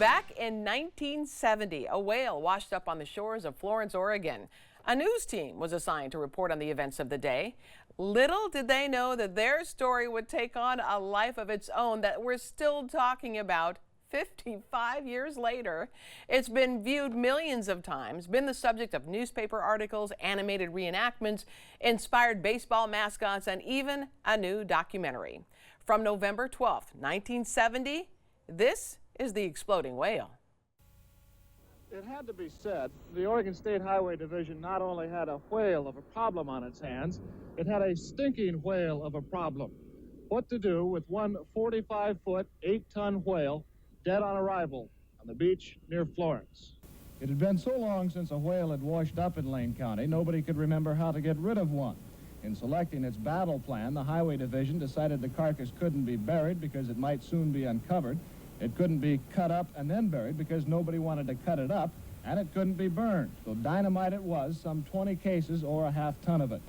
Back in 1970, a whale washed up on the shores of Florence, Oregon. A news team was assigned to report on the events of the day. Little did they know that their story would take on a life of its own that we're still talking about 55 years later. It's been viewed millions of times, been the subject of newspaper articles, animated reenactments, inspired baseball mascots, and even a new documentary. From November 12th, 1970, this is the exploding whale. It had to be said, the Oregon State Highway Division not only had a whale of a problem on its hands, it had a stinking whale of a problem. What to do with one 45-foot, 8-ton whale dead on arrival on the beach near Florence. It had been so long since a whale had washed up in Lane County, nobody could remember how to get rid of one. In selecting its battle plan, the Highway Division decided the carcass couldn't be buried because it might soon be uncovered. It couldn't be cut up and then buried because nobody wanted to cut it up, and it couldn't be burned. So dynamite it was, some 20 cases or a half-ton of it.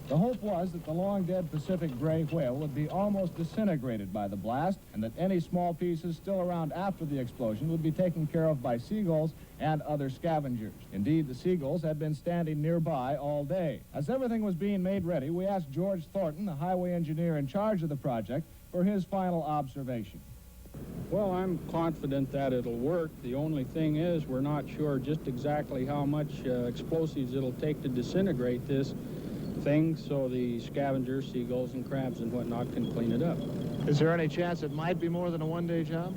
The hope was that the long-dead Pacific gray whale would be almost disintegrated by the blast, and that any small pieces still around after the explosion would be taken care of by seagulls and other scavengers. Indeed, the seagulls had been standing nearby all day. As everything was being made ready, we asked George Thornton, the highway engineer in charge of the project, for his final observation. Well, I'm confident that it'll work. The only thing is we're not sure just exactly how much explosives it'll take to disintegrate this thing, so the scavengers, seagulls and crabs and whatnot can clean it up. Is there any chance it might be more than a one-day job?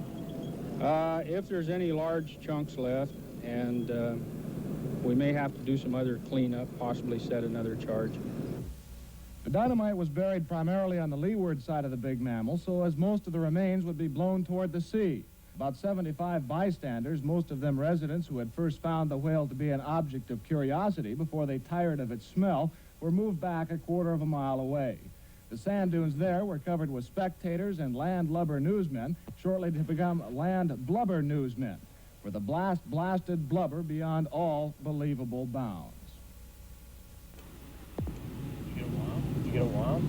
If there's any large chunks left, and we may have to do some other cleanup, possibly set another charge. The dynamite was buried primarily on the leeward side of the big mammal, so as most of the remains would be blown toward the sea. About 75 bystanders, most of them residents who had first found the whale to be an object of curiosity before they tired of its smell, were moved back a quarter of a mile away. The sand dunes there were covered with spectators and land lubber newsmen, shortly to become land blubber newsmen, where the blast blasted blubber beyond all believable bounds. You get a wow?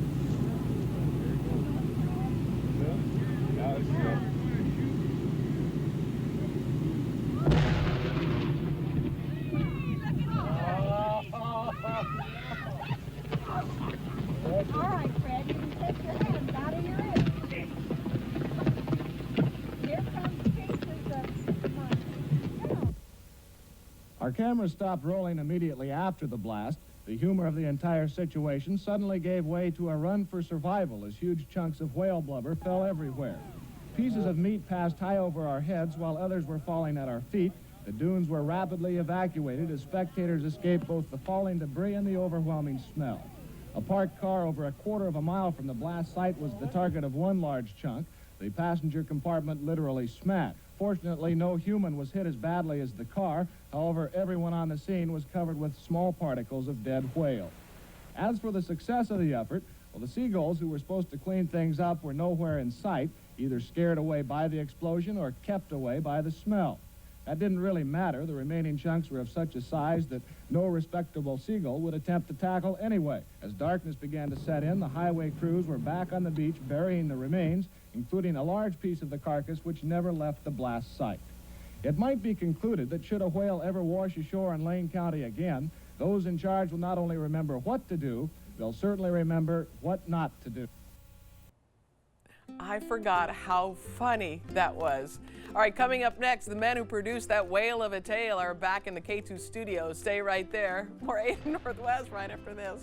All right, Fred, you can take your hands out of your ears. Here comes pieces of mine. Our cameras stopped rolling immediately after the blast. The humor of the entire situation suddenly gave way to a run for survival as huge chunks of whale blubber fell everywhere. Pieces of meat passed high over our heads while others were falling at our feet. The dunes were rapidly evacuated as spectators escaped both the falling debris and the overwhelming smell. A parked car over a quarter of a mile from the blast site was the target of one large chunk. The passenger compartment literally smashed. Fortunately, no human was hit as badly as the car. However, everyone on the scene was covered with small particles of dead whale. As for the success of the effort, well, the seagulls who were supposed to clean things up were nowhere in sight, either scared away by the explosion or kept away by the smell. That didn't really matter. The remaining chunks were of such a size that no respectable seagull would attempt to tackle anyway. As darkness began to set in, the highway crews were back on the beach burying the remains, including a large piece of the carcass which never left the blast site. It might be concluded that should a whale ever wash ashore in Lane County again, those in charge will not only remember what to do, they'll certainly remember what not to do. I forgot how funny that was. All right, coming up next, the men who produced that whale of a tale are back in the KATU studios. Stay right there. More AM Northwest right after this.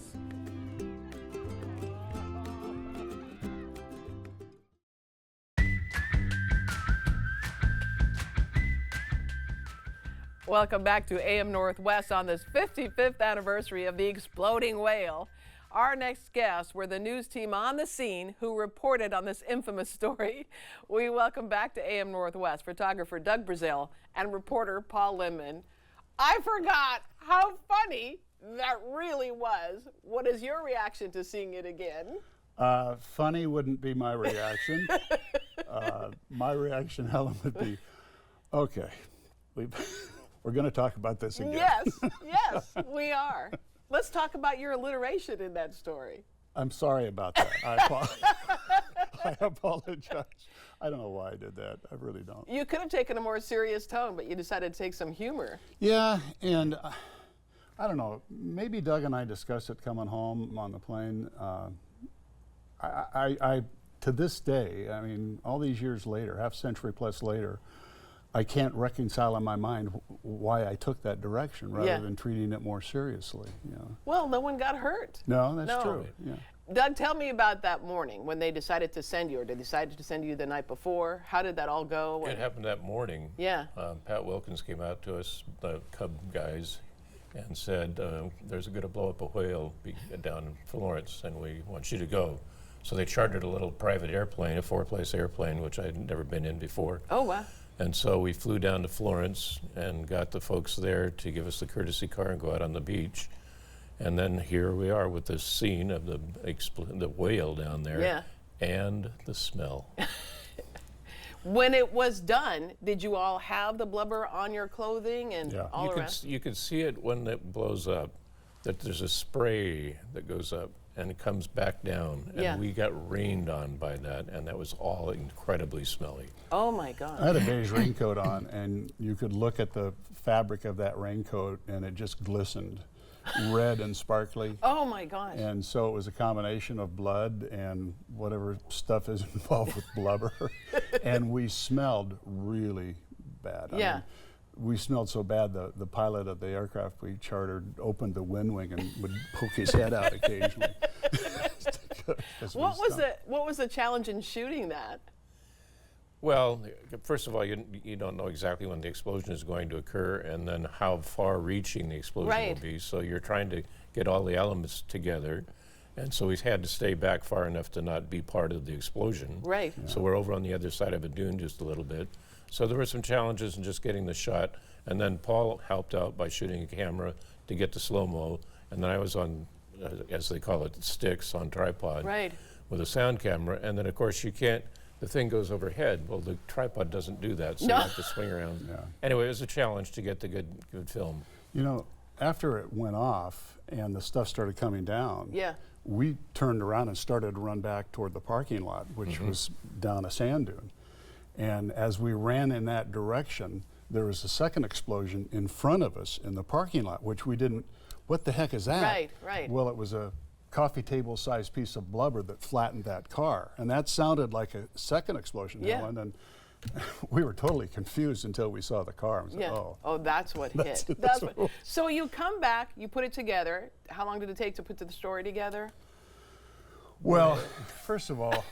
Welcome back to AM Northwest on this 55th anniversary of the exploding whale. Our next guests were the news team on the scene who reported on this infamous story. We welcome back to AM Northwest photographer Doug Brazil and reporter Paul Linnman. I forgot how funny that really was. What is your reaction to seeing it again? Funny wouldn't be my reaction. My reaction, Helen, would be, okay, we're going to talk about this again. Yes, yes, we are. Let's talk about your alliteration in that story. I'm sorry about that. I apologize. I don't know why I did that. I really don't. You could have taken a more serious tone, but you decided to take some humor. Yeah, and I don't know. Maybe Doug and I discussed it coming home on the plane. I to this day, I mean, all these years later, half century plus later, I can't reconcile in my mind why I took that direction rather than treating it more seriously. You know. Well, no one got hurt. No, that's true. Yeah. Doug, tell me about that morning when they decided to send you, or they decided to send you the night before. How did that all go? It happened that morning. Yeah. Pat Wilkins came out to us, the Cub guys, and said, there's going to blow up a whale down in Florence, and we want you to go. So they chartered a little private airplane, a 4-place airplane, which I'd never been in before. Oh, wow. And so we flew down to Florence and got the folks there to give us the courtesy car and go out on the beach. And then here we are with this scene of the whale down there and the smell. When it was done, did you all have the blubber on your clothing and all around? You could see it when it blows up, that there's a spray that goes up and it comes back down. And we got rained on by that, and that was all incredibly smelly. Oh my God. I had a beige raincoat on, and you could look at the fabric of that raincoat, and it just glistened, red and sparkly. Oh my gosh. And so it was a combination of blood and whatever stuff is involved with blubber. And we smelled really bad. I mean, we smelled so bad the pilot of the aircraft we chartered opened the wind wing and would poke his head out occasionally. What was the challenge in shooting that? Well, first of all, you don't know exactly when the explosion is going to occur and then how far-reaching the explosion will be. So you're trying to get all the elements together. And so we had to stay back far enough to not be part of the explosion. Right. Yeah. So we're over on the other side of a dune just a little bit. So there were some challenges in just getting the shot. And then Paul helped out by shooting a camera to get the slow-mo. And then I was on, as they call it, sticks on tripod with a sound camera. And then, of course, you can't, the thing goes overhead. Well, the tripod doesn't do that, so you have to swing around. Yeah. Anyway, it was a challenge to get the good film. You know, after it went off and the stuff started coming down, we turned around and started to run back toward the parking lot, which was down a sand dune. And as we ran in that direction, there was a second explosion in front of us in the parking lot, which we didn't, what the heck is that? Right, right. Well, it was a coffee table sized piece of blubber that flattened that car. And that sounded like a second explosion, Helen. And we were totally confused until we saw the car. And said, oh, that's what hit. So you come back, you put it together. How long did it take to put the story together? Well, first of all,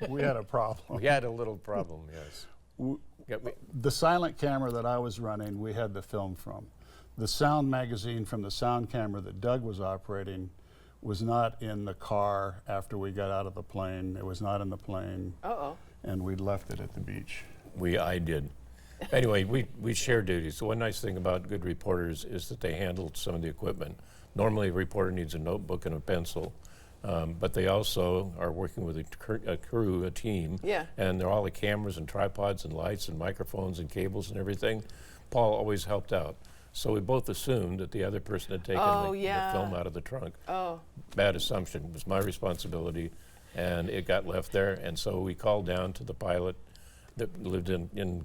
we had a problem. We had a little problem, yes. The silent camera that I was running, we had the film from. The sound magazine from the sound camera that Doug was operating was not in the car after we got out of the plane. It was not in the plane. And we left it at the beach. I did. Anyway, we share duties. The one nice thing about good reporters is that they handled some of the equipment. Normally, a reporter needs a notebook and a pencil. But they also are working with a crew, a team, and they're all the cameras and tripods and lights and microphones and cables and everything. Paul always helped out. So we both assumed that the other person had taken the film out of the trunk. Bad assumption. It was my responsibility, and it got left there. And so we called down to the pilot that lived in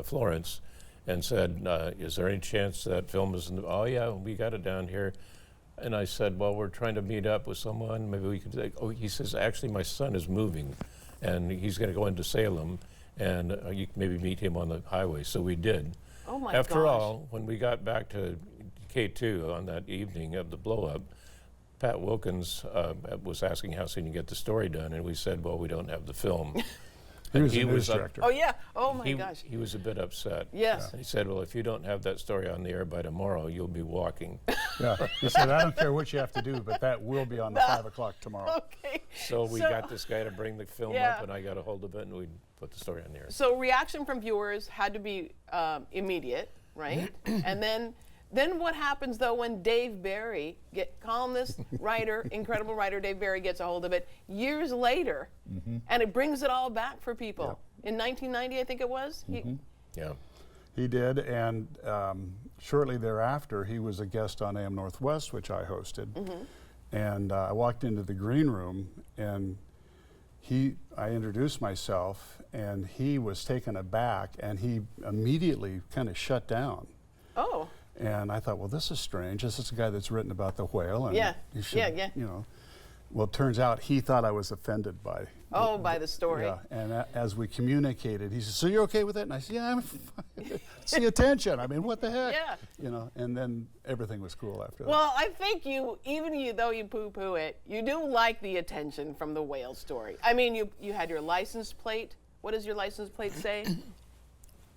Florence and said, is there any chance that film is in the, oh yeah, we got it down here. And I said, well, we're trying to meet up with someone. Maybe we could, he says, actually, my son is moving, and he's going to go into Salem, and you can maybe meet him on the highway. So we did. Oh, my After all, when we got back to KATU on that evening of the blow-up, Pat Wilkins was asking how soon you get the story done, and we said, well, we don't have the film. He was the news director. Oh, yeah. Oh, my gosh. He was a bit upset. Yes. He said, well, if you don't have that story on the air by tomorrow, you'll be walking. He said, I don't care what you have to do, but that will be on the 5 o'clock tomorrow. Okay. So we got this guy to bring the film up, and I got a hold of it, and we put the story on the air. So reaction from viewers had to be immediate, right? And then what happens, though, when Dave Barry, columnist, writer, incredible writer Dave Barry gets a hold of it years later, and it brings it all back for people? In 1990, I think it was? He did, and shortly thereafter, he was a guest on AM Northwest, which I hosted. And I walked into the green room, and I introduced myself, and he was taken aback, and he immediately kind of shut down. Oh. And I thought, well, this is strange. This is a guy that's written about the whale, and Yeah. he should, Yeah. you know. Well, it turns out he thought I was offended by. By the story. Yeah, and as we communicated, he said, "So you're okay with it?" And I said, "Yeah, I'm fine. It's the attention. I mean, what the heck?" Yeah. You know. And then everything was cool after that. Well, I think though you poo-poo it, you do like the attention from the whale story. I mean, you had your license plate. What does your license plate say?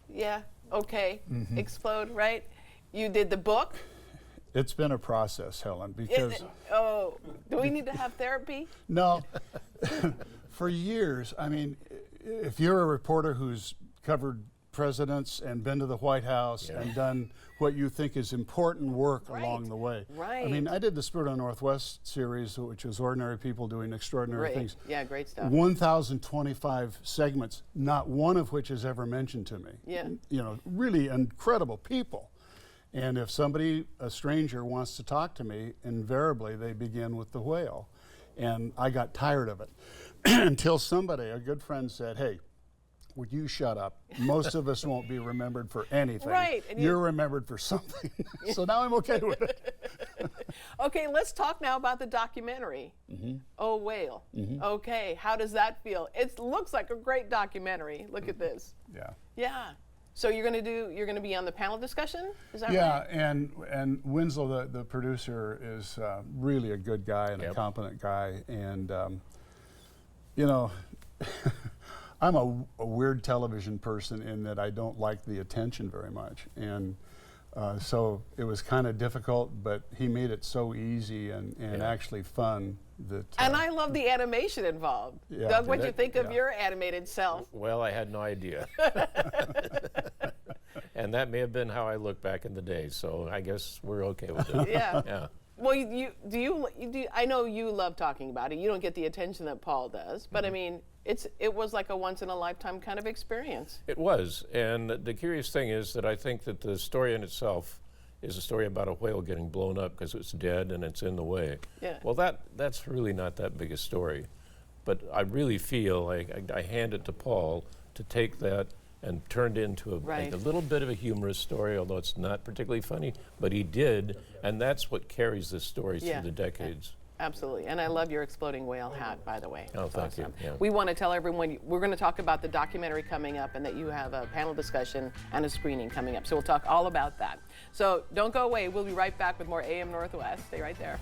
Yeah. Okay. Explode. Right. You did the book. It's been a process, Helen, because Do we need to have therapy? no, for years. I mean, if you're a reporter who's covered presidents and been to the White House and done what you think is important work along the way. Right. I mean, I did the Spirit of the Northwest series, which was ordinary people doing extraordinary things. Yeah, great stuff. 1,025 segments, not one of which is ever mentioned to me. Yeah. You know, really incredible people. And if somebody, a stranger, wants to talk to me, invariably they begin with the whale. And I got tired of it until somebody, a good friend, said, "Hey, would you shut up? Most of us won't be remembered for anything. Right. And You're remembered for something." So now I'm okay with it. Okay, let's talk now about the documentary. Oh, Whale. Okay, how does that feel? It looks like a great documentary. Look at this. Yeah. Yeah. So you're gonna be on the panel discussion? Is that Yeah, right? and Winslow, the producer, is really a good guy and a competent guy. And, you know, I'm a weird television person in that I don't like the attention very much. And so it was kind of difficult, but he made it so easy and actually fun. And I love the animation involved. Yeah. Doug, what'd you Did it? think of your animated self? Well, I had no idea. And that may have been how I looked back in the day, so I guess we're okay with it. Yeah. Yeah. Well, I know you love talking about it. You don't get the attention that Paul does, but I mean, it was like a once in a lifetime kind of experience. It was, and the curious thing is that I think that the story in itself is a story about a whale getting blown up because it's dead and it's in the way. Yeah. Well, that's really not that big a story, but I really feel like I hand it to Paul to take that and turned into a little bit of a humorous story, although it's not particularly funny, but he did, and that's what carries this story through the decades. Absolutely, and I love your exploding whale hat, by the way. Oh, thank you. Yeah. We want to tell everyone we're going to talk about the documentary coming up and that you have a panel discussion and a screening coming up. So we'll talk all about that. So don't go away. We'll be right back with more AM Northwest. Stay right there.